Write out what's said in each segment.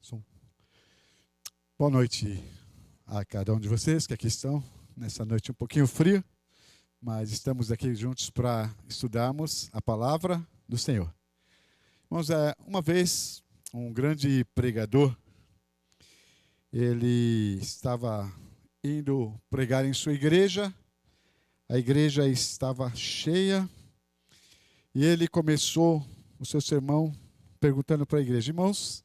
Som. Boa noite a cada um de vocês que aqui estão, nessa noite um pouquinho fria, mas estamos aqui juntos para estudarmos a palavra do Senhor. Irmãos, uma vez um grande pregador, ele estava indo pregar em sua igreja, a igreja estava cheia, e ele começou o seu sermão perguntando para a igreja: irmãos,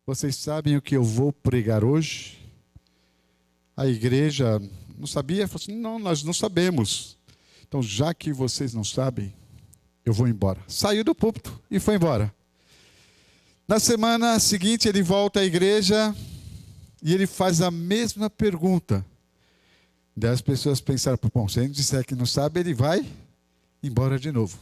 vocês sabem o que eu vou pregar hoje? A igreja não sabia, falou assim: não, nós não sabemos. Então, já que vocês não sabem, eu vou embora. Saiu do púlpito e foi embora. Na semana seguinte, ele volta à igreja e ele faz a mesma pergunta. Daí as pessoas pensaram: bom, se ele disser que não sabe, ele vai embora de novo.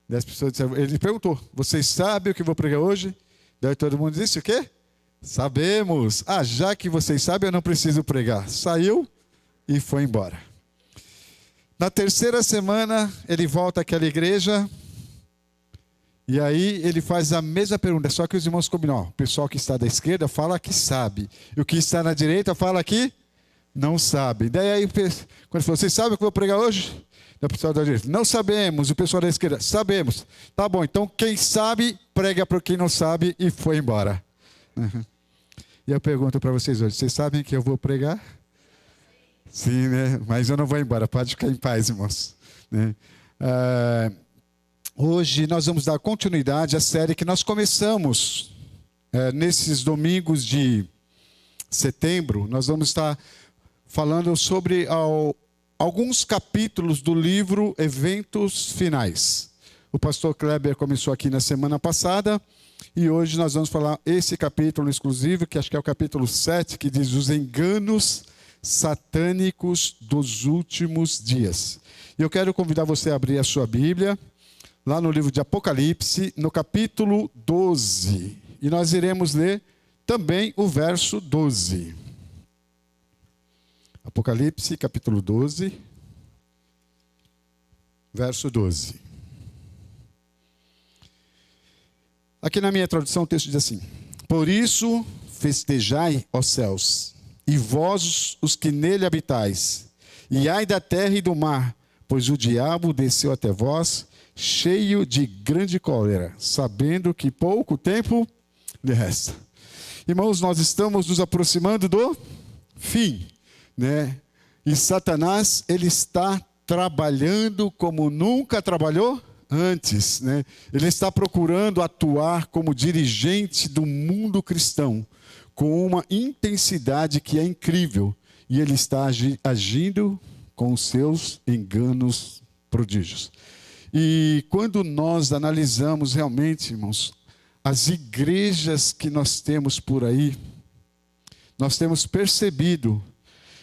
Daí as pessoas disseram, ele perguntou: vocês sabem o que eu vou pregar hoje? Daí todo mundo disse o quê? Sabemos. Ah, já que vocês sabem, eu não preciso pregar. Saiu e foi embora. Na terceira semana, ele volta àquela igreja. E aí ele faz a mesma pergunta, só que os irmãos combinam. O pessoal que está da esquerda fala que sabe. E o que está na direita fala que não sabe. Daí aí, quando ele falou: vocês sabem o que eu vou pregar hoje? O pessoal da direita: não sabemos. O pessoal da esquerda: sabemos. Tá bom, então quem sabe, prega para quem não sabe, e foi embora. Uhum. E eu pergunto para vocês hoje: vocês sabem que eu vou pregar? Sim, né? Mas eu não vou embora, pode ficar em paz, irmãos. Né? Hoje nós vamos dar continuidade à série que nós começamos nesses domingos de setembro. Nós vamos estar falando sobre alguns capítulos do livro Eventos Finais. O pastor Kleber começou aqui na semana passada e hoje nós vamos falar esse capítulo exclusivo, que acho que é o capítulo 7, que diz os enganos satânicos dos últimos dias. E eu quero convidar você a abrir a sua Bíblia, lá no livro de Apocalipse, no capítulo 12. E nós iremos ler também o verso 12. Apocalipse, capítulo 12, verso 12. Aqui na minha tradução o texto diz assim: por isso festejai, ó céus, e vós os que nele habitais, e ai da terra e do mar, pois o diabo desceu até vós, cheio de grande cólera, sabendo que pouco tempo lhe resta. Irmãos, nós estamos nos aproximando do fim, né? E Satanás, ele está trabalhando como nunca trabalhou antes, né? Ele está procurando atuar como dirigente do mundo cristão, com uma intensidade que é incrível, e ele está agindo com os seus enganos prodígios. E quando nós analisamos realmente, irmãos, as igrejas que nós temos por aí, nós temos percebido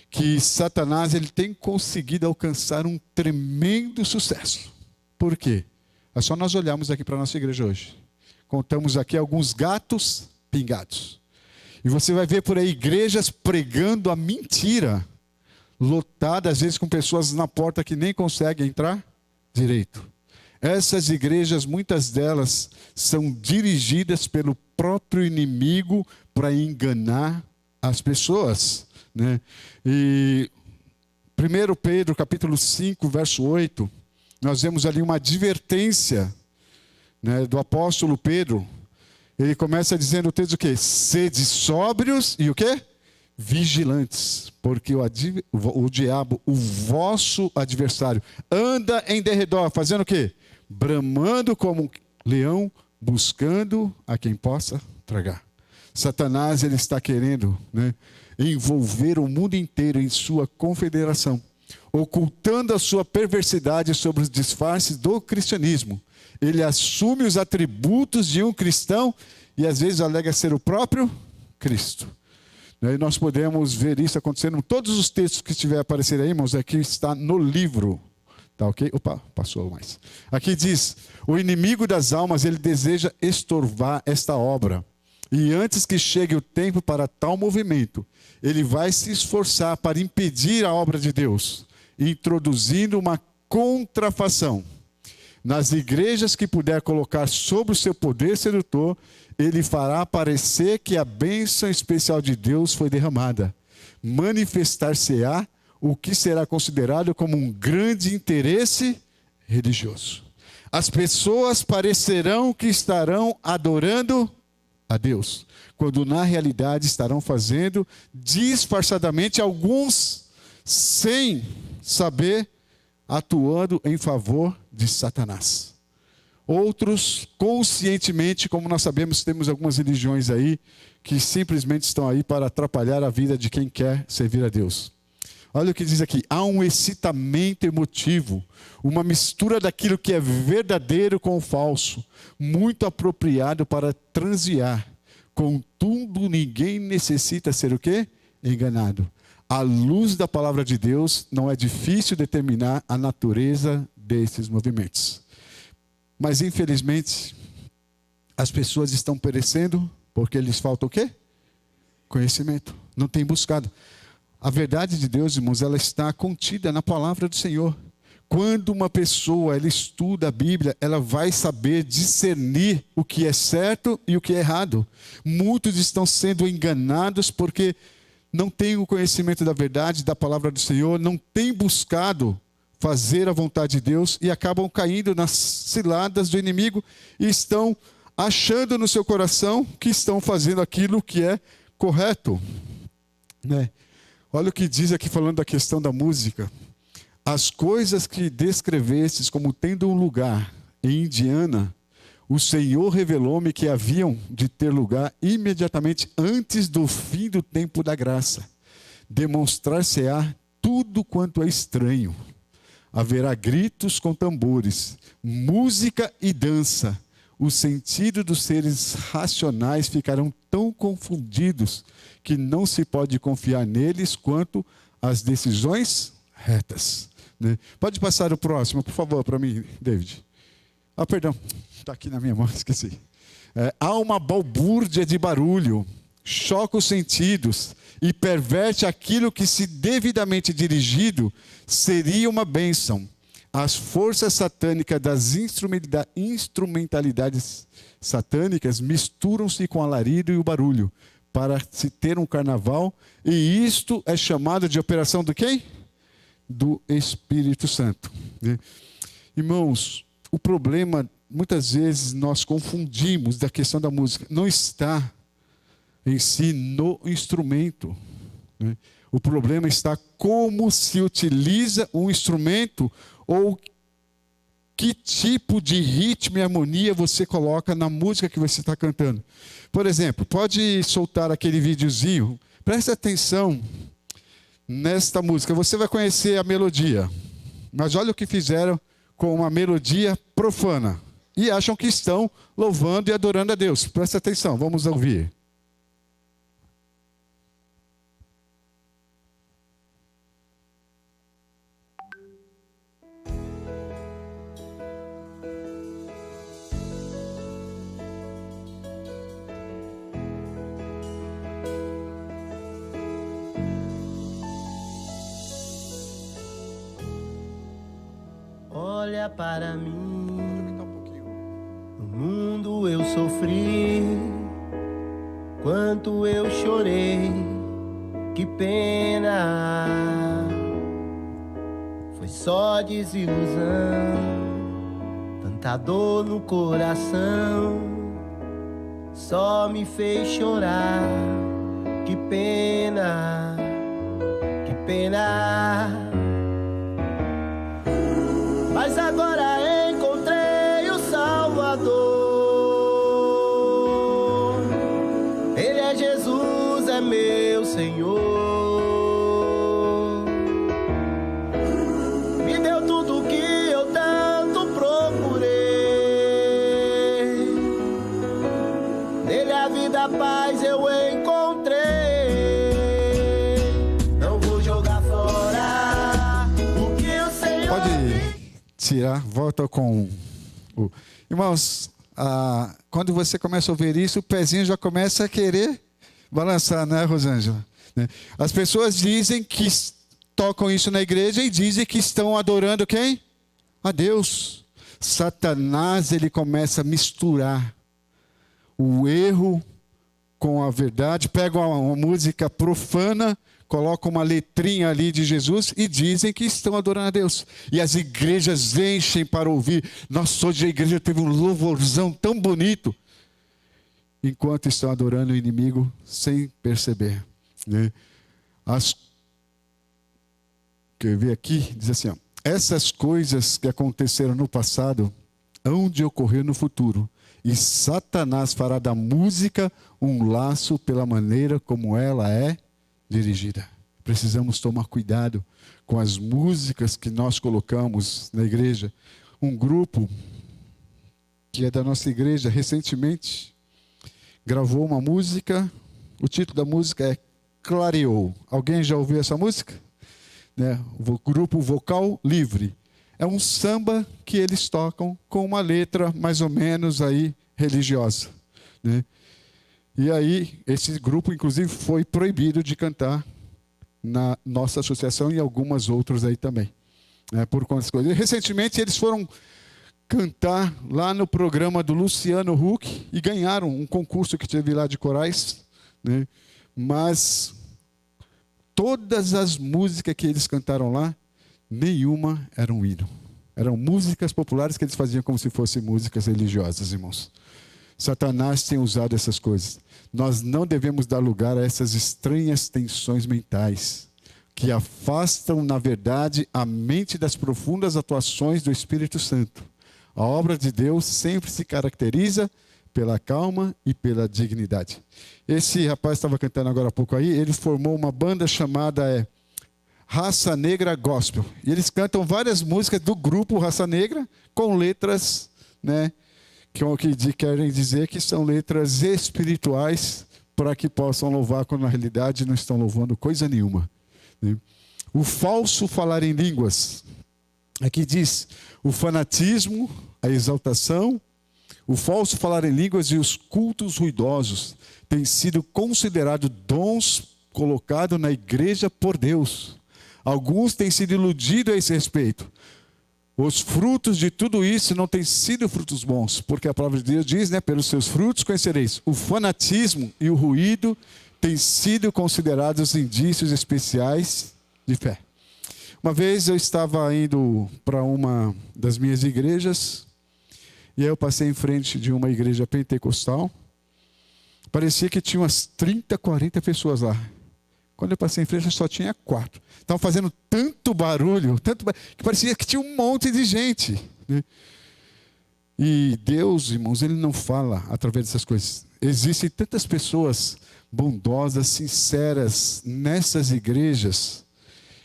que Satanás, ele tem conseguido alcançar um tremendo sucesso. Por quê? É só nós olharmos aqui para a nossa igreja hoje. Contamos aqui alguns gatos pingados. E você vai ver por aí igrejas pregando a mentira, lotadas, às vezes com pessoas na porta que nem conseguem entrar direito. Essas igrejas, muitas delas, são dirigidas pelo próprio inimigo para enganar as pessoas, né? E 1 Pedro, capítulo 5, verso 8, nós vemos ali uma advertência, né, do apóstolo Pedro. Ele começa dizendo o texto o quê? Sede sóbrios e o quê? Vigilantes, porque o diabo, o vosso adversário, anda em derredor, fazendo o quê? Bramando como um leão, buscando a quem possa tragar. Satanás, ele está querendo, né, envolver o mundo inteiro em sua confederação, ocultando a sua perversidade sobre os disfarces do cristianismo. Ele assume os atributos de um cristão e às vezes alega ser o próprio Cristo. E nós podemos ver isso acontecendo em todos os textos que estiver aparecendo aí, irmãos. Aqui está no livro. Tá ok? Opa, passou mais. Aqui diz: o inimigo das almas, ele deseja estorvar esta obra. E antes que chegue o tempo para tal movimento, ele vai se esforçar para impedir a obra de Deus, introduzindo uma contrafação. Nas igrejas que puder colocar sob o seu poder sedutor, ele fará parecer que a bênção especial de Deus foi derramada. Manifestar-se-á o que será considerado como um grande interesse religioso. As pessoas parecerão que estarão adorando a Deus, quando na realidade estarão fazendo disfarçadamente, alguns sem saber, atuando em favor de Satanás. Outros conscientemente, como nós sabemos, temos algumas religiões aí que simplesmente estão aí para atrapalhar a vida de quem quer servir a Deus. Olha o que diz aqui: há um excitamento emotivo, uma mistura daquilo que é verdadeiro com o falso, muito apropriado para transviar. Contudo, ninguém necessita ser o quê? Enganado. À luz da palavra de Deus, não é difícil determinar a natureza desses movimentos. Mas, infelizmente, as pessoas estão perecendo porque lhes falta o quê? Conhecimento. Não têm buscado. A verdade de Deus, irmãos, ela está contida na palavra do Senhor. Quando uma pessoa ela estuda a Bíblia, ela vai saber discernir o que é certo e o que é errado. Muitos estão sendo enganados porque não têm o conhecimento da verdade, da palavra do Senhor, não têm buscado fazer a vontade de Deus e acabam caindo nas ciladas do inimigo e estão achando no seu coração que estão fazendo aquilo que é correto, né? Olha o que diz aqui falando da questão da música. As coisas que descrevestes como tendo um lugar em Indiana, o Senhor revelou-me que haviam de ter lugar imediatamente antes do fim do tempo da graça. Demonstrar-se-á tudo quanto é estranho. Haverá gritos com tambores, música e dança. O sentido dos seres racionais ficarão tão confundidos que não se pode confiar neles quanto às decisões retas. Né? Pode passar o próximo, por favor, para mim, David. Ah, perdão, está aqui na minha mão, esqueci. Há uma balbúrdia de barulho, choca os sentidos e perverte aquilo que, se devidamente dirigido, seria uma bênção. As forças satânicas das instrumentalidades satânicas misturam-se com o alarido e o barulho para se ter um carnaval, e isto é chamado de operação do quem? Do Espírito Santo. Né? Irmãos, o problema, muitas vezes nós confundimos da questão da música, não está em si no instrumento. Né? O problema está como se utiliza um instrumento ou que tipo de ritmo e harmonia você coloca na música que você está cantando. Por exemplo, pode soltar aquele videozinho, presta atenção nesta música, você vai conhecer a melodia, mas olha o que fizeram com uma melodia profana, e acham que estão louvando e adorando a Deus. Presta atenção, vamos ouvir. Olha para mim, no mundo eu sofri, quanto eu chorei, que pena. Foi só desilusão, tanta dor no coração, só me fez chorar, que pena, que pena. Mas agora encontrei o Salvador, Ele é Jesus, é meu Senhor. Me deu tudo que eu tanto procurei, nele a vida, a paz eu encontrei. Não vou jogar fora o que o Senhor... Pode tirar, volta com o... Irmãos, quando você começa a ouvir isso, o pezinho já começa a querer balançar, né, Rosângela? As pessoas dizem que tocam isso na igreja e dizem que estão adorando quem? A Deus. Satanás, ele começa a misturar o erro com a verdade, pega uma música profana, coloca uma letrinha ali de Jesus e dizem que estão adorando a Deus. E as igrejas enchem para ouvir. Nossa, hoje a igreja teve um louvorzão tão bonito. Enquanto estão adorando o inimigo sem perceber, né? Quer ver aqui? Diz assim, ó, essas coisas que aconteceram no passado hão de ocorrer no futuro. E Satanás fará da música um laço pela maneira como ela é dirigida. Precisamos tomar cuidado com as músicas que nós colocamos na igreja. Um grupo que é da nossa igreja recentemente gravou uma música. O título da música é Clareou. Alguém já ouviu essa música? Né? O grupo Vocal Livre. É um samba que eles tocam com uma letra mais ou menos aí religiosa, né? E aí esse grupo inclusive foi proibido de cantar na nossa associação e algumas outras aí também, né? Por conta das coisas. E recentemente eles foram cantar lá no programa do Luciano Huck e ganharam um concurso que teve lá de corais, né? Mas todas as músicas que eles cantaram lá, nenhuma era um hino. Eram músicas populares que eles faziam como se fossem músicas religiosas, irmãos. Satanás tem usado essas coisas. Nós não devemos dar lugar a essas estranhas tensões mentais que afastam, na verdade, a mente das profundas atuações do Espírito Santo. A obra de Deus sempre se caracteriza pela calma e pela dignidade. Esse rapaz estava cantando agora há pouco aí, ele formou uma banda chamada Raça Negra Gospel. E eles cantam várias músicas do grupo Raça Negra com letras, né, que querem dizer que são letras espirituais para que possam louvar quando na realidade não estão louvando coisa nenhuma, né? O falso falar em línguas. Aqui diz o fanatismo, a exaltação, o falso falar em línguas e os cultos ruidosos têm sido considerados dons colocados na igreja por Deus. Alguns têm sido iludidos a esse respeito. Os frutos de tudo isso não têm sido frutos bons, porque a palavra de Deus diz, né, pelos seus frutos conhecereis. O fanatismo e o ruído têm sido considerados indícios especiais de fé. Uma vez eu estava indo para uma das minhas igrejas, e aí eu passei em frente de uma igreja pentecostal. Parecia que tinha umas 30, 40 pessoas lá. Quando eu passei em frente, só tinha 4. Estavam fazendo tanto barulho, que parecia que tinha um monte de gente, né? E Deus, irmãos, Ele não fala através dessas coisas. Existem tantas pessoas bondosas, sinceras nessas igrejas,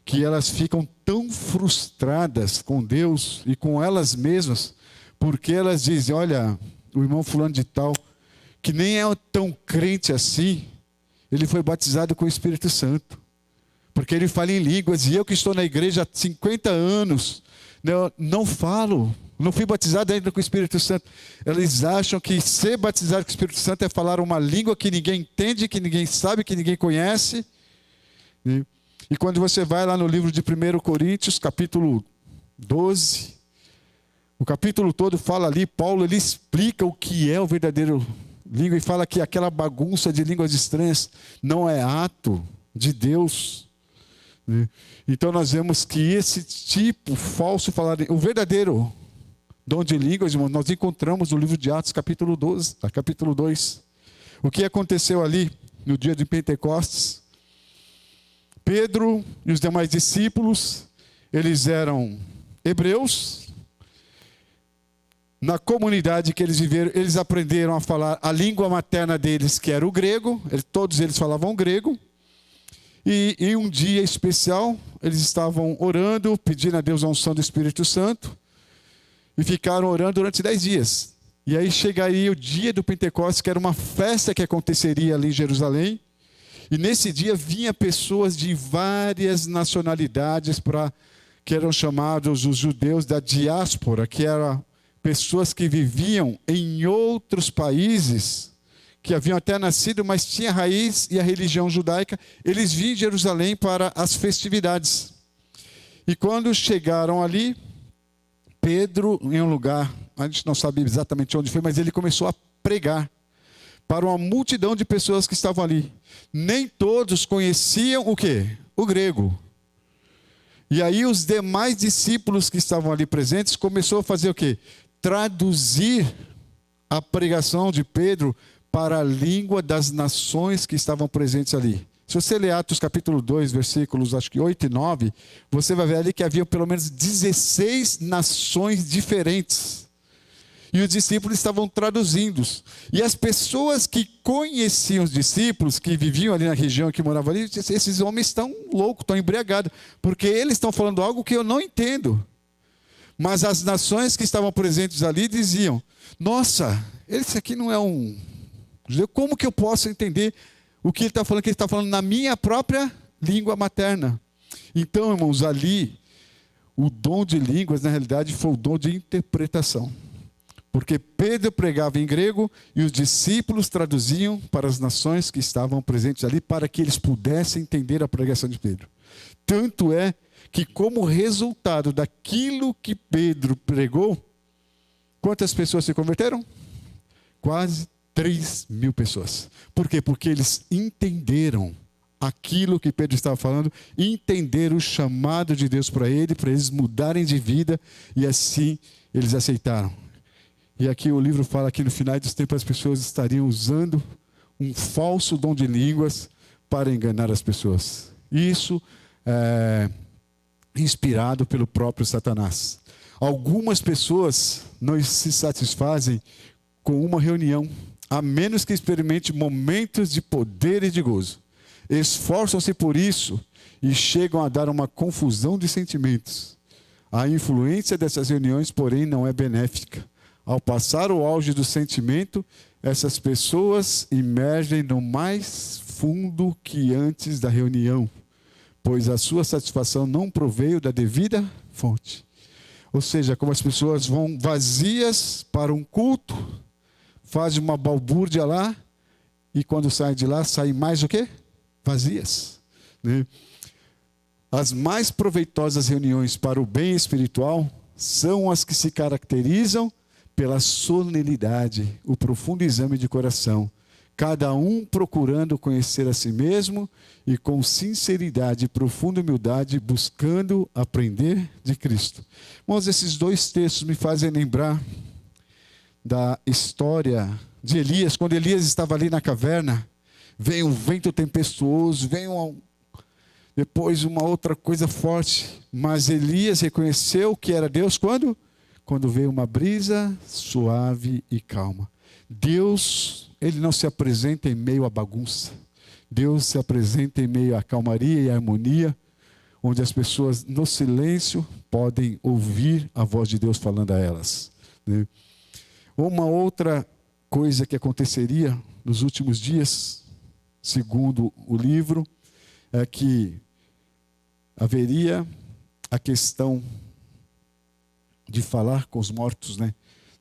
que elas ficam tão frustradas com Deus e com elas mesmas, porque elas dizem, olha, o irmão fulano de tal, que nem é tão crente assim, ele foi batizado com o Espírito Santo, porque ele fala em línguas, e eu que estou na igreja há 50 anos, não falo, não fui batizado ainda com o Espírito Santo. Eles acham que ser batizado com o Espírito Santo é falar uma língua que ninguém entende, que ninguém sabe, que ninguém conhece. E quando você vai lá no livro de 1 Coríntios, capítulo 12, o capítulo todo fala ali, Paulo ele explica o que é o verdadeiro língua e fala que aquela bagunça de línguas estranhas não é ato de Deus. Então nós vemos que esse tipo falso falar, o verdadeiro dom de línguas, irmãos, nós encontramos no livro de Atos, capítulo 12, capítulo 2. O que aconteceu ali no dia de Pentecostes? Pedro e os demais discípulos, eles eram hebreus. Na comunidade que eles viveram, eles aprenderam a falar a língua materna deles, que era o grego. Todos eles falavam grego. E em um dia especial, eles estavam orando, pedindo a Deus a unção do Espírito Santo. E ficaram orando durante 10 dias. E aí chegaria o dia do Pentecostes, que era uma festa que aconteceria ali em Jerusalém. E nesse dia vinha pessoas de várias nacionalidades, que eram chamados os judeus da diáspora, que eram pessoas que viviam em outros países, que haviam até nascido, mas tinha raiz e a religião judaica. Eles vinham de Jerusalém para as festividades. E quando chegaram ali, Pedro, em um lugar, a gente não sabe exatamente onde foi, mas ele começou a pregar para uma multidão de pessoas que estavam ali. Nem todos conheciam o quê? O grego. E aí os demais discípulos que estavam ali presentes começou a fazer o quê? Traduzir a pregação de Pedro para a língua das nações que estavam presentes ali. Se você ler Atos capítulo 2, versículos acho que 8 e 9, você vai ver ali que havia pelo menos 16 nações diferentes. E os discípulos estavam traduzindo. E as pessoas que conheciam os discípulos, que viviam ali na região, que moravam ali, esses homens estão loucos, estão embriagados, porque eles estão falando algo que eu não entendo. Mas as nações que estavam presentes ali diziam: nossa, esse aqui não é um judeu, como que eu posso entender o que ele está falando, que ele está falando na minha própria língua materna? Então, irmãos, ali, o dom de línguas, na realidade, foi o dom de interpretação. Porque Pedro pregava em grego e os discípulos traduziam para as nações que estavam presentes ali, para que eles pudessem entender a pregação de Pedro. Tanto é que, como resultado daquilo que Pedro pregou, quantas pessoas se converteram? Quase 3.000 pessoas. Por quê? Porque eles entenderam aquilo que Pedro estava falando, entenderam o chamado de Deus para eles mudarem de vida, e assim eles aceitaram. E aqui o livro fala que no final dos tempos as pessoas estariam usando um falso dom de línguas para enganar as pessoas. Isso é inspirado pelo próprio Satanás. Algumas pessoas não se satisfazem com uma reunião, a menos que experimente momentos de poder e de gozo. Esforçam-se por isso e chegam a dar uma confusão de sentimentos. A influência dessas reuniões, porém, não é benéfica. Ao passar o auge do sentimento, essas pessoas emergem no mais fundo que antes da reunião, pois a sua satisfação não proveio da devida fonte. Ou seja, como as pessoas vão vazias para um culto, fazem uma balbúrdia lá, e quando saem de lá, saem mais o quê? Vazias. Né? As mais proveitosas reuniões para o bem espiritual são as que se caracterizam pela solenidade, o profundo exame de coração, cada um procurando conhecer a si mesmo e com sinceridade e profunda humildade buscando aprender de Cristo. Irmãos, esses dois textos me fazem lembrar da história de Elias. Quando Elias estava ali na caverna, veio um vento tempestuoso, depois uma outra coisa forte, mas Elias reconheceu que era Deus quando veio uma brisa suave e calma. Deus, ele não se apresenta em meio à bagunça. Deus se apresenta em meio à calmaria e à harmonia, onde as pessoas no silêncio podem ouvir a voz de Deus falando a elas. Né? Uma outra coisa que aconteceria nos últimos dias, segundo o livro, é que haveria a questão de falar com os mortos, né?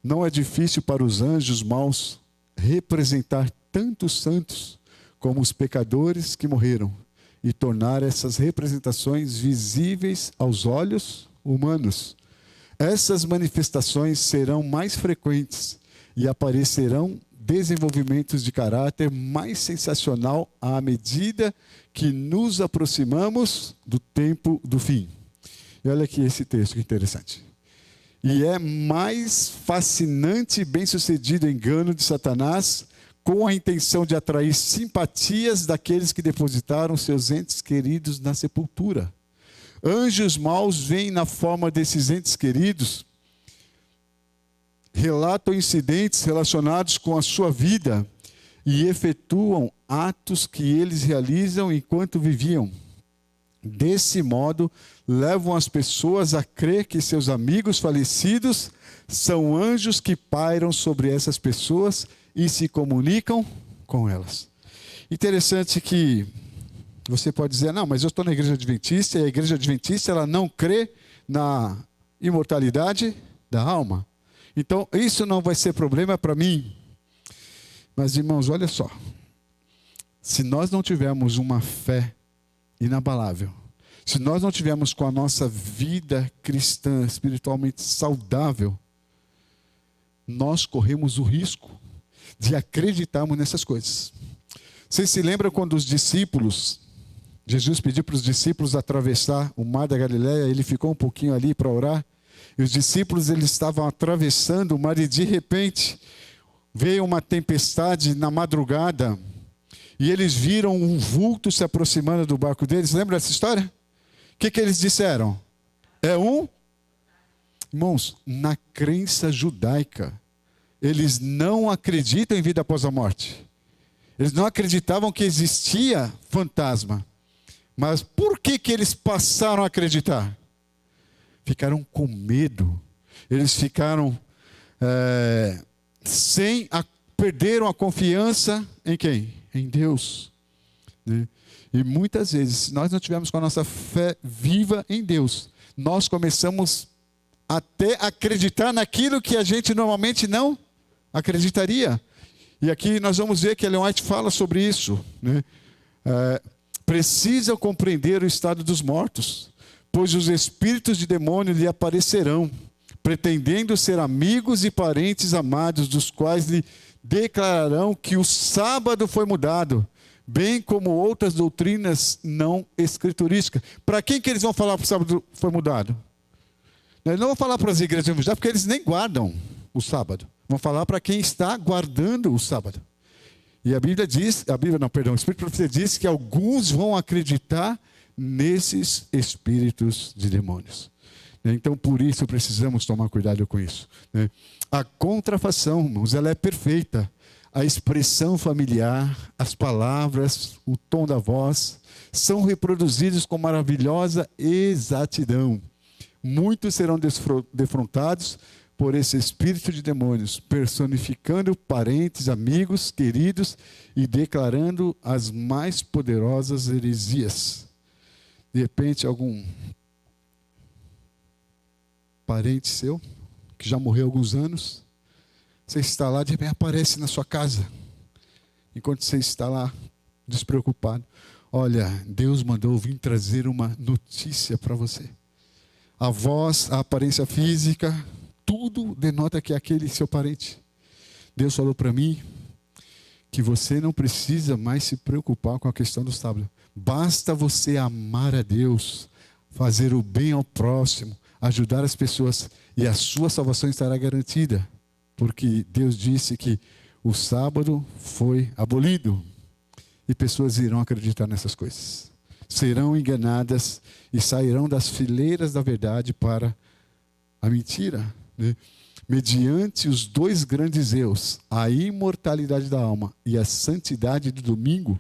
Não é difícil para os anjos maus representar tanto os santos como os pecadores que morreram e tornar essas representações visíveis aos olhos humanos. Essas manifestações serão mais frequentes e aparecerão desenvolvimentos de caráter mais sensacional à medida que nos aproximamos do tempo do fim. E olha aqui esse texto que interessante. E é mais fascinante e bem-sucedido engano de Satanás com a intenção de atrair simpatias daqueles que depositaram seus entes queridos na sepultura. Anjos maus vêm na forma desses entes queridos, relatam incidentes relacionados com a sua vida e efetuam atos que eles realizam enquanto viviam. Desse modo, levam as pessoas a crer que seus amigos falecidos são anjos que pairam sobre essas pessoas e se comunicam com elas. Interessante que você pode dizer, não, mas eu estou na igreja adventista, e a igreja adventista ela não crê na imortalidade da alma. Então, isso não vai ser problema para mim. Mas, irmãos, olha só. Se nós não tivermos uma fé inabalável, Se nós não tivermos com a nossa vida cristã espiritualmente saudável, nós corremos o risco de acreditarmos nessas coisas. Vocês se lembram quando os discípulos, Jesus pediu para os discípulos atravessar o mar da Galileia, ele ficou um pouquinho ali para orar, e os discípulos eles estavam atravessando o mar e de repente veio uma tempestade na madrugada e eles viram um vulto se aproximando do barco deles. Lembra dessa história? O que eles disseram? Irmãos, na crença judaica, eles não acreditam em vida após a morte. Eles não acreditavam que existia fantasma. Mas por que eles passaram a acreditar? Ficaram com medo. Eles ficaram perderam a confiança em quem? Em Deus. Né? E muitas vezes, se nós não tivermos com a nossa fé viva em Deus, nós começamos até a acreditar naquilo que a gente normalmente não acreditaria. E aqui nós vamos ver que Ellen White fala sobre isso. Né? Precisam compreender o estado dos mortos, pois os espíritos de demônio lhe aparecerão, pretendendo ser amigos e parentes amados, dos quais lhe declararão que o sábado foi mudado, bem como outras doutrinas não escriturísticas. Para quem que eles vão falar que o sábado foi mudado? Eles não vão falar para as igrejas evangélicas, porque eles nem guardam o sábado. Vão falar para quem está guardando o sábado. E a Bíblia diz, o Espírito Profecia diz que alguns vão acreditar nesses espíritos de demônios. Então, por isso, precisamos tomar cuidado com isso. A contrafação, irmãos, ela é perfeita. A expressão familiar, as palavras, o tom da voz, são reproduzidos com maravilhosa exatidão. Muitos serão defrontados por esse espírito de demônios, personificando parentes, amigos, queridos e declarando as mais poderosas heresias. De repente, algum parente seu, que já morreu há alguns anos, você está lá, de repente aparece na sua casa, enquanto você está lá, despreocupado. Olha, Deus mandou vir trazer uma notícia para você. A voz, a aparência física, tudo denota que é aquele seu parente. Deus falou para mim que você não precisa mais se preocupar com a questão do sábado. Basta você amar a Deus, fazer o bem ao próximo, ajudar as pessoas, e a sua salvação estará garantida. Porque Deus disse que o sábado foi abolido. E pessoas irão acreditar nessas coisas. Serão enganadas e sairão das fileiras da verdade para a mentira. Né? Mediante os dois grandes eus, a imortalidade da alma e a santidade do domingo,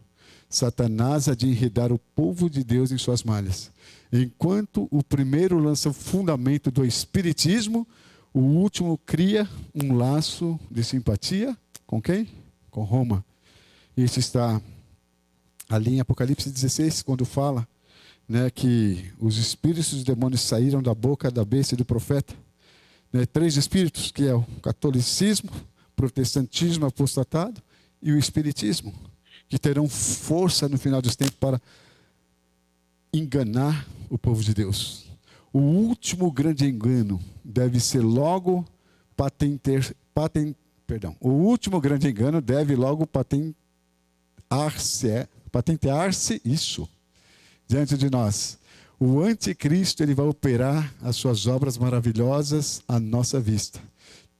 Satanás há de enredar o povo de Deus em suas malhas. Enquanto o primeiro lança o fundamento do espiritismo, o último cria um laço de simpatia com quem? Com Roma. Isso está ali em Apocalipse 16, quando fala, né, que os espíritos dos demônios saíram da boca da besta e do profeta. Né, 3 espíritos, que é o catolicismo, protestantismo apostatado e o espiritismo, que terão força no final dos tempos para enganar o povo de Deus. O último grande engano deve ser logo o último grande engano deve logo patentear-se isso diante de nós. O anticristo, ele vai operar as suas obras maravilhosas à nossa vista.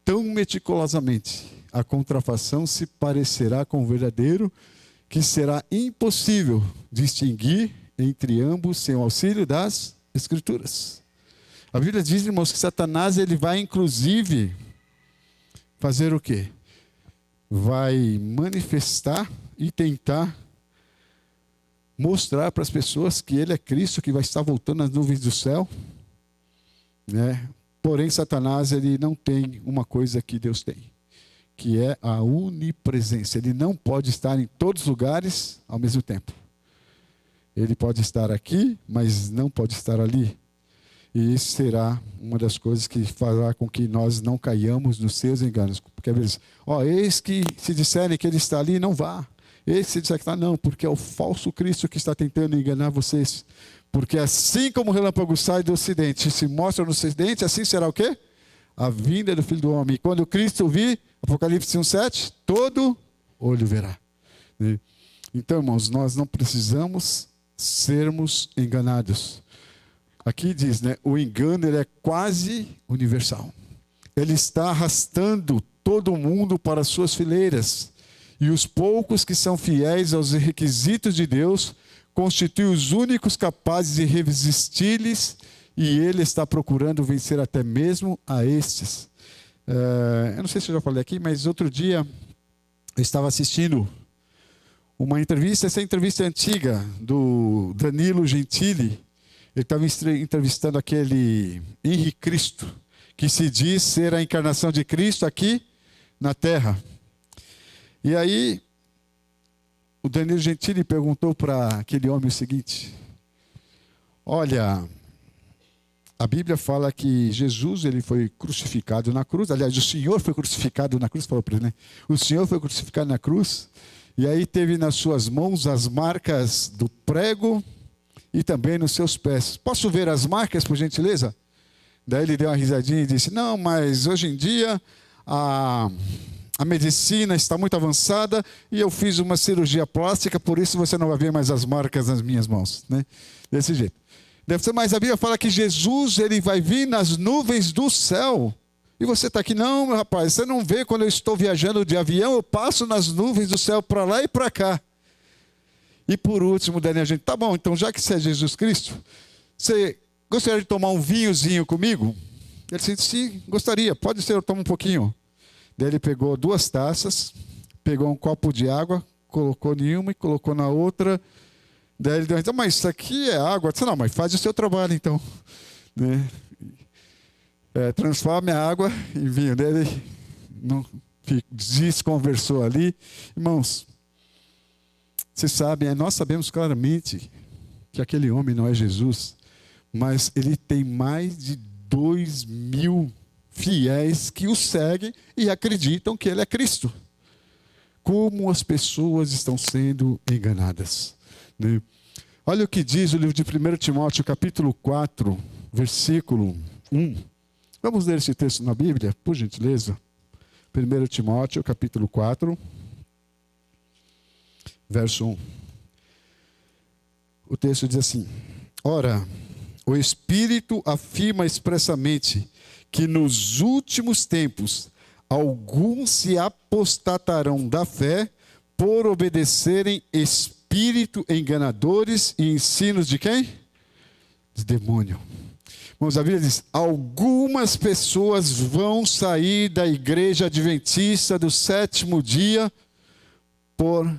Tão meticulosamente, a contrafação se parecerá com o verdadeiro, que será impossível distinguir entre ambos sem o auxílio das Escrituras. A Bíblia diz, irmãos, que Satanás ele vai inclusive fazer o quê? Vai manifestar e tentar mostrar para as pessoas que ele é Cristo, que vai estar voltando nas nuvens do céu. Né? Porém, Satanás ele não tem uma coisa que Deus tem, que é a onipresença. Ele não pode estar em todos os lugares ao mesmo tempo. Ele pode estar aqui, mas não pode estar ali. E isso será uma das coisas que fará com que nós não caiamos nos seus enganos. Porque às vezes, eis que se disserem que ele está ali, não vá. Eis que se disser que está, não, porque é o falso Cristo que está tentando enganar vocês. Porque assim como o relâmpago sai do ocidente e se mostra no ocidente, assim será o quê? A vinda do Filho do Homem. E quando Cristo vir, Apocalipse 1:7, todo olho verá. Então, irmãos, nós não precisamos sermos enganados. Aqui diz, né? O engano ele é quase universal. Ele está arrastando todo mundo para as suas fileiras. E os poucos que são fiéis aos requisitos de Deus constituem os únicos capazes de resistir-lhes, e ele está procurando vencer até mesmo a estes. Eu não sei se eu já falei aqui, mas outro dia eu estava assistindo uma entrevista, essa entrevista é antiga, do Danilo Gentili. Ele estava entrevistando aquele Henri Cristo, que se diz ser a encarnação de Cristo aqui na Terra. E aí, o Danilo Gentili perguntou para aquele homem o seguinte: olha, a Bíblia fala que Jesus ele foi crucificado na cruz. Aliás, o Senhor foi crucificado na cruz, falou para ele, né? O Senhor foi crucificado na cruz, e aí teve nas suas mãos as marcas do prego e também nos seus pés. Posso ver as marcas, por gentileza? Daí ele deu uma risadinha e disse: não, mas hoje em dia a medicina está muito avançada e eu fiz uma cirurgia plástica, por isso você não vai ver mais as marcas nas minhas mãos, né? Desse jeito. Deve ser, mas a Bíblia fala que Jesus ele vai vir nas nuvens do céu. E você está aqui, não, meu rapaz, você não vê quando eu estou viajando de avião, eu passo nas nuvens do céu para lá e para cá. E por último, Daniel, a gente, tá bom, então já que você é Jesus Cristo, você gostaria de tomar um vinhozinho comigo? Ele disse: sim, gostaria, pode ser, eu tomo um pouquinho. Daí ele pegou 2 taças, pegou um copo de água, colocou em uma e colocou na outra. Daí ele disse: mas isso aqui é água. Eu disse: não, mas faz o seu trabalho então. Né? Transforme a água em vinho. Daí ele não desconversou ali. Irmãos, vocês sabem, nós sabemos claramente que aquele homem não é Jesus, mas ele tem mais de 2.000 fiéis que o seguem e acreditam que ele é Cristo. Como as pessoas estão sendo enganadas, né? Olha o que diz o livro de 1 Timóteo, capítulo 4, versículo 1. Vamos ler esse texto na Bíblia, por gentileza. 1 Timóteo, capítulo 4, verso 1. O texto diz assim: ora, o Espírito afirma expressamente que nos últimos tempos alguns se apostatarão da fé por obedecerem espírito enganadores e ensinos de quem? De demônio. Irmãos, a Bíblia diz: algumas pessoas vão sair da igreja adventista do 7º dia por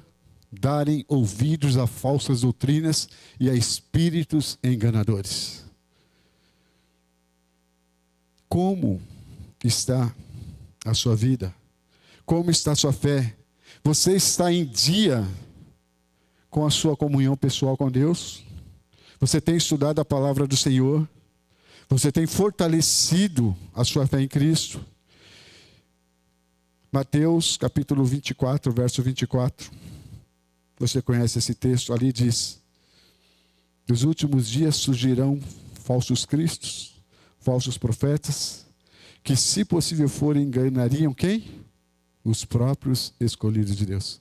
darem ouvidos a falsas doutrinas e a espíritos enganadores. Como está a sua vida? Como está a sua fé? Você está em dia com a sua comunhão pessoal com Deus? Você tem estudado a palavra do Senhor? Você tem fortalecido a sua fé em Cristo? Mateus capítulo 24, verso 24. Você conhece esse texto? Ali diz: nos últimos dias surgirão falsos cristos, falsos profetas, que, se possível for, enganariam quem? Os próprios escolhidos de Deus.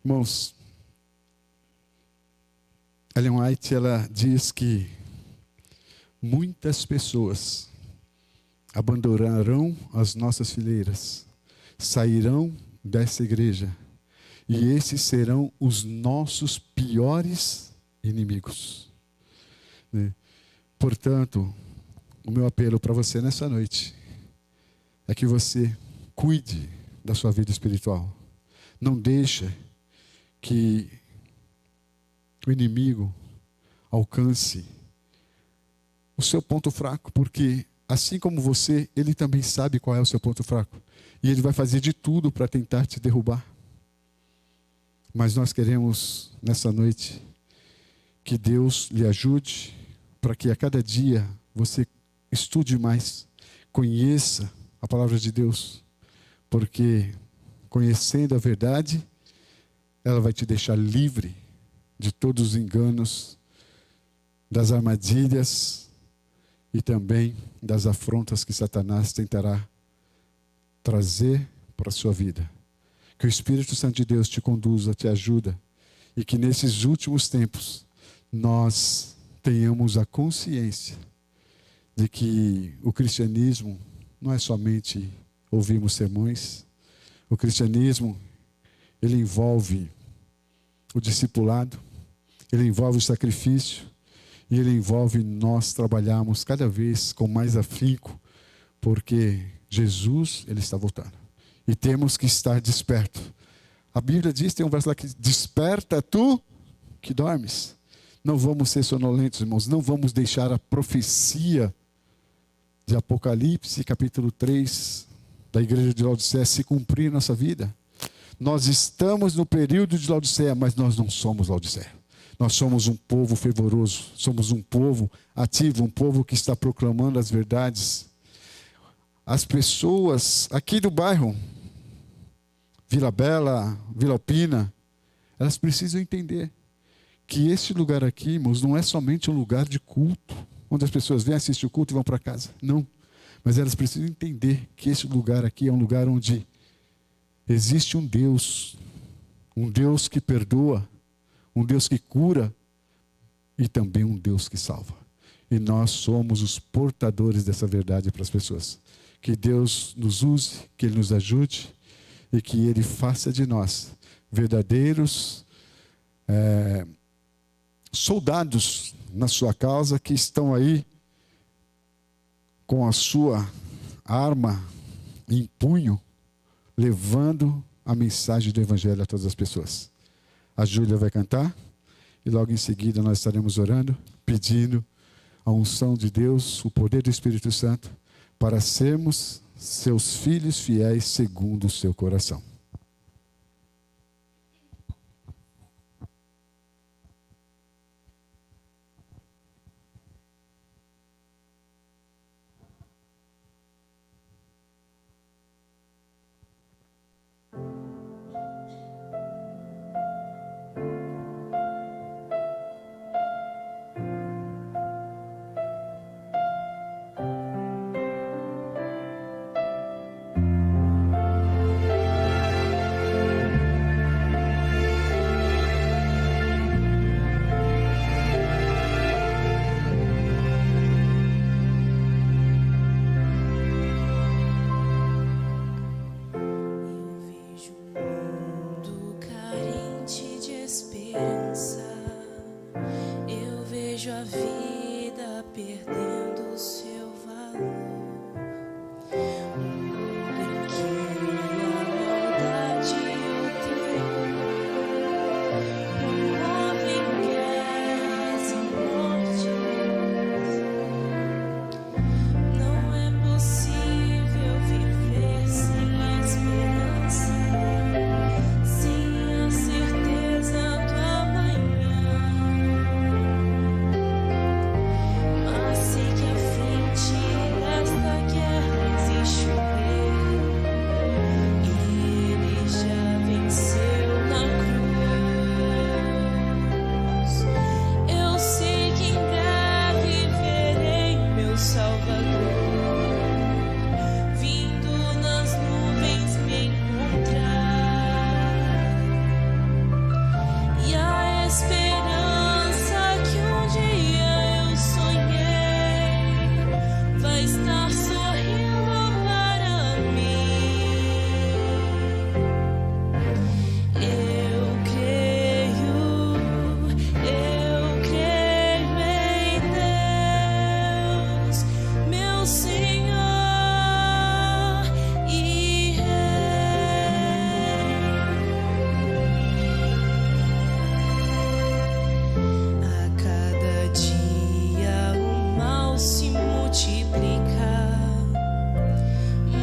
Irmãos, Ellen White, ela diz que muitas pessoas abandonarão as nossas fileiras, sairão dessa igreja, e esses serão os nossos piores inimigos. Né? Portanto, o meu apelo para você nessa noite é que você cuide da sua vida espiritual. Não deixe que o inimigo alcance o seu ponto fraco, porque assim como você, ele também sabe qual é o seu ponto fraco. E ele vai fazer de tudo para tentar te derrubar. Mas nós queremos, nessa noite, que Deus lhe ajude para que a cada dia você estude mais, conheça a palavra de Deus, porque conhecendo a verdade, ela vai te deixar livre de todos os enganos das armadilhas e também das afrontas que Satanás tentará trazer para a sua vida. Que o Espírito Santo de Deus te conduza, te ajuda, e que nesses últimos tempos nós tenhamos a consciência de que o cristianismo não é somente ouvirmos sermões. O cristianismo, ele envolve o discipulado, ele envolve o sacrifício, e ele envolve nós trabalharmos cada vez com mais afinco, porque Jesus, ele está voltando. E temos que estar desperto. A Bíblia diz, tem um verso lá que desperta tu que dormes. Não vamos ser sonolentos, irmãos. Não vamos deixar a profecia de Apocalipse, capítulo 3, da igreja de Laodiceia se cumprir em nossa vida. Nós estamos no período de Laodiceia, mas nós não somos Laodiceia. Nós somos um povo fervoroso, somos um povo ativo, um povo que está proclamando as verdades. As pessoas aqui do bairro, Vila Bela, Vila Alpina, elas precisam entender que esse lugar aqui, irmãos, não é somente um lugar de culto, onde as pessoas vêm, assistem o culto e vão para casa. Não. Mas elas precisam entender que esse lugar aqui é um lugar onde existe um Deus que perdoa, um Deus que cura e também um Deus que salva. E nós somos os portadores dessa verdade para as pessoas. Que Deus nos use, que Ele nos ajude e que Ele faça de nós verdadeiros soldados na sua causa, que estão aí com a sua arma em punho, levando a mensagem do Evangelho a todas as pessoas. A Júlia vai cantar e logo em seguida nós estaremos orando, pedindo a unção de Deus, o poder do Espírito Santo, para sermos seus filhos fiéis segundo o seu coração.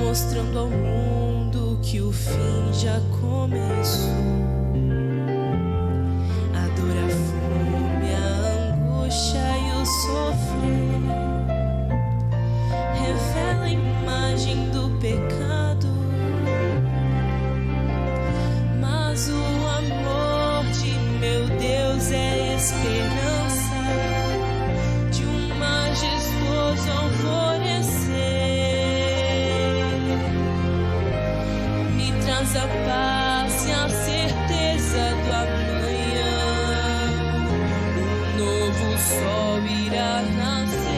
mostrando ao mundo que o fim já começou. A dor, a fome, a angústia e o sofrer revela a imagem do pecado, mas o amor de meu Deus é esperança sol irá nascer.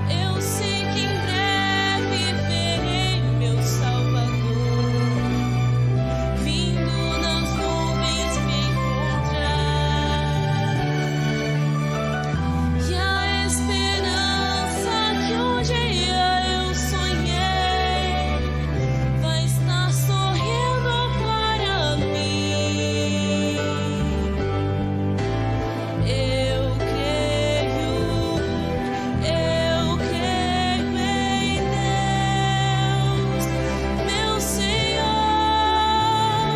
Eu sei que em breve verei meu Salvador vindo nas nuvens me encontrar. E a esperança que um dia eu sonhei vai estar sorrindo para mim. Eu creio em Deus, meu Senhor e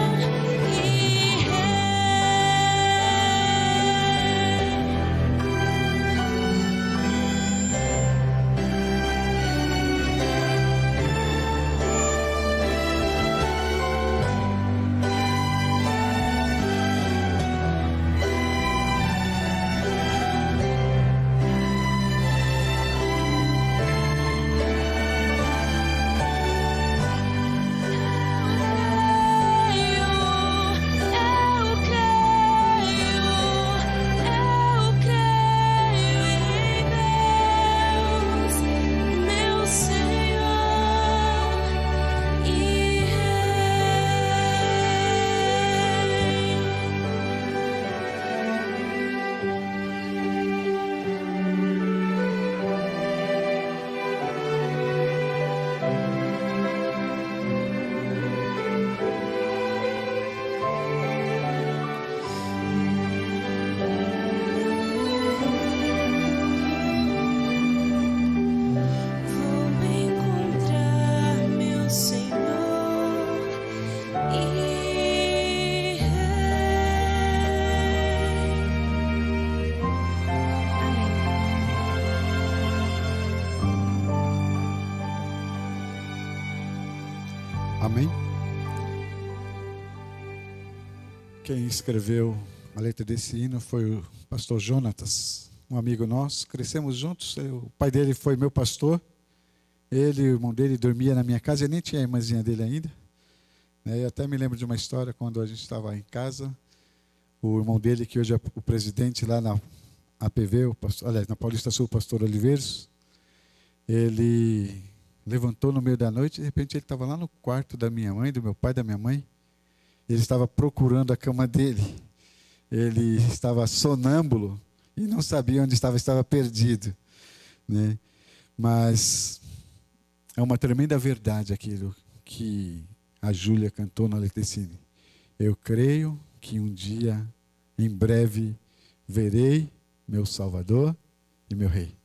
Rei. Eu creio em Deus, meu Senhor e vou encontrar meu Senhor e Rei. Amém? Quem escreveu a letra desse hino foi o pastor Jonatas, um amigo nosso. Crescemos juntos. O pai dele foi meu pastor. Ele e o irmão dele dormia na minha casa. Eu nem tinha a irmãzinha dele ainda. Eu até me lembro de uma história quando a gente estava em casa. O irmão dele, que hoje é o presidente lá na APV, aliás, na Paulista Sul, o pastor Oliveiros, ele levantou no meio da noite e de repente ele estava lá no quarto da minha mãe, do meu pai e da minha mãe. Ele estava procurando a cama dele. Ele estava sonâmbulo e não sabia onde estava perdido, né? Mas é uma tremenda verdade aquilo que a Júlia cantou na Letecine. Eu creio que um dia, em breve, verei meu Salvador e meu Rei.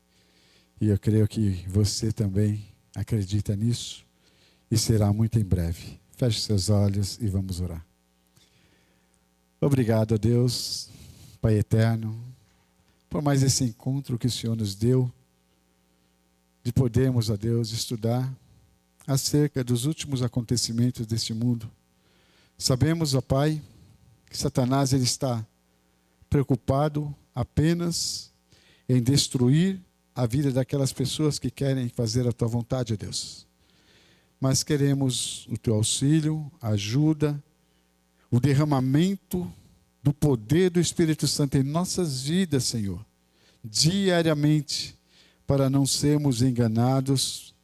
E eu creio que você também acredita nisso e será muito em breve. Feche seus olhos e vamos orar. Obrigado a Deus, Pai eterno, por mais esse encontro que o Senhor nos deu, de podermos, a Deus, estudar acerca dos últimos acontecimentos deste mundo. Sabemos, ó Pai, que Satanás ele está preocupado apenas em destruir a vida daquelas pessoas que querem fazer a Tua vontade, ó Deus. Mas queremos o Teu auxílio, ajuda, o derramamento do poder do Espírito Santo em nossas vidas, Senhor, diariamente, para não sermos enganados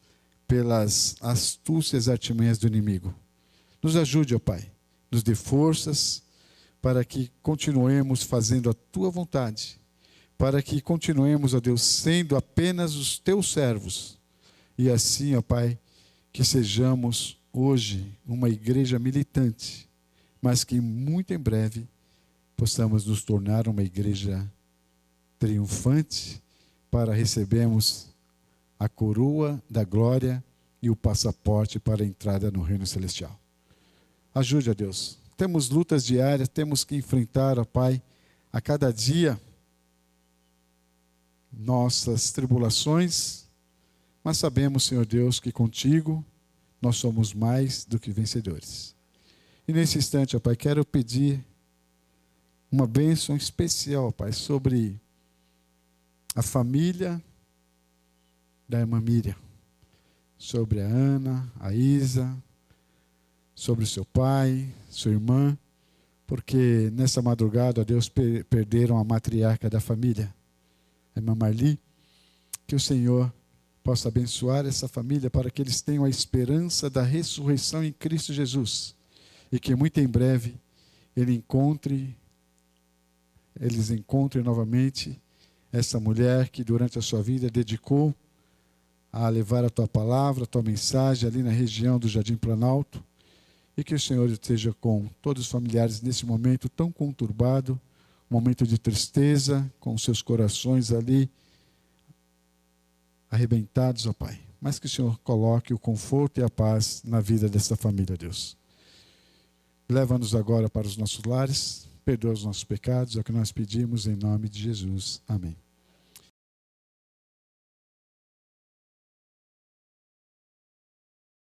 pelas astúcias e artimanhas do inimigo. Nos ajude, ó Pai, nos dê forças para que continuemos fazendo a Tua vontade, para que continuemos, ó Deus, sendo apenas os Teus servos, e assim, ó Pai, que sejamos hoje uma igreja militante, mas que muito em breve possamos nos tornar uma igreja triunfante para recebermos a coroa da glória e o passaporte para a entrada no reino celestial. Ajude, ó Deus. Temos lutas diárias, temos que enfrentar, ó Pai, a cada dia nossas tribulações, mas sabemos, Senhor Deus, que contigo nós somos mais do que vencedores. E nesse instante, ó Pai, quero pedir uma bênção especial, ó Pai, sobre a família da irmã Miriam, sobre a Ana, a Isa, sobre o seu pai, sua irmã, porque nessa madrugada, ó Deus, perderam a matriarca da família, a irmã Marli. Que o Senhor possa abençoar essa família para que eles tenham a esperança da ressurreição em Cristo Jesus e que muito em breve eles encontrem novamente essa mulher que durante a sua vida dedicou a levar a tua palavra, a tua mensagem ali na região do Jardim Planalto, e que o Senhor esteja com todos os familiares nesse momento tão conturbado, momento de tristeza, com seus corações ali arrebentados, ó Pai. Mas que o Senhor coloque o conforto e a paz na vida dessa família, Deus. Leva-nos agora para os nossos lares, perdoa os nossos pecados, é o que nós pedimos em nome de Jesus. Amém.